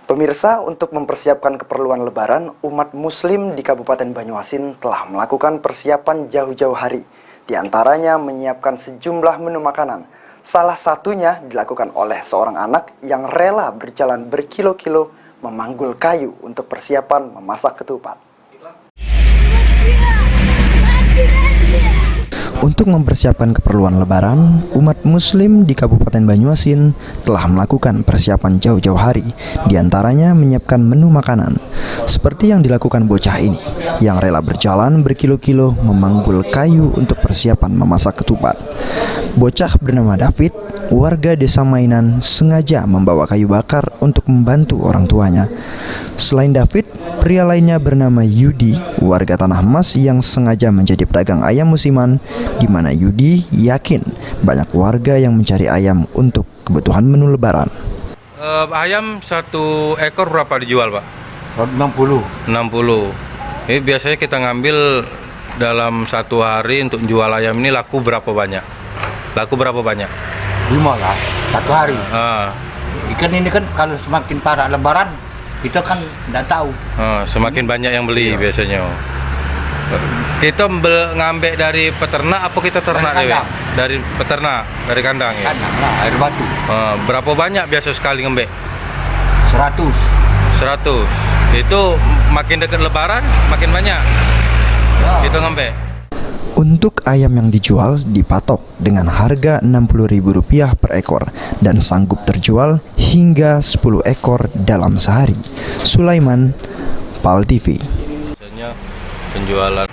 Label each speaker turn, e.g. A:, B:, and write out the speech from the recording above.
A: Pemirsa, untuk mempersiapkan keperluan Lebaran, umat Muslim di Kabupaten Banyuasin telah melakukan persiapan jauh-jauh hari. Di antaranya menyiapkan sejumlah menu makanan. Salah satunya dilakukan oleh seorang anak yang rela berjalan berkilo-kilo memanggul kayu untuk persiapan memasak ketupat. Untuk mempersiapkan keperluan Lebaran, umat Muslim di Kabupaten Banyuasin telah melakukan persiapan jauh-jauh hari, diantaranya menyiapkan menu makanan, seperti yang dilakukan bocah ini, yang rela berjalan berkilo-kilo memanggul kayu untuk persiapan memasak ketupat. Bocah bernama David, warga desa Mainan, sengaja membawa kayu bakar untuk membantu orang tuanya. Selain David, pria lainnya bernama Yudi, warga Tanah Mas yang sengaja menjadi pedagang ayam musiman, di mana Yudi yakin banyak warga yang mencari ayam untuk kebutuhan menu Lebaran.
B: Ayam satu ekor berapa dijual, Pak?
C: 60.
B: 60. Ini biasanya kita ngambil dalam satu hari untuk jual ayam ini laku berapa banyak?
C: 5 lah, satu hari. Ikan ini kan kalau semakin parah Lebaran, kita kan tidak tahu.
B: Semakin
C: ini,
B: banyak yang beli
C: iya.
B: biasanya. Kita ngambil dari peternak apa kita ternak
C: dari
B: dewe? Dari peternak, dari kandang ya.
C: Kandang lah, air batu.
B: Berapa banyak biasa sekali ngembek?
C: 100.
B: 100. Itu makin dekat Lebaran makin banyak.
C: Ya.
B: Kita ngembek.
A: Untuk ayam yang dijual dipatok dengan harga Rp60.000 per ekor dan sanggup terjual hingga 10 ekor dalam sehari. Sulaiman, PAL TV.
B: Biasanya penjualan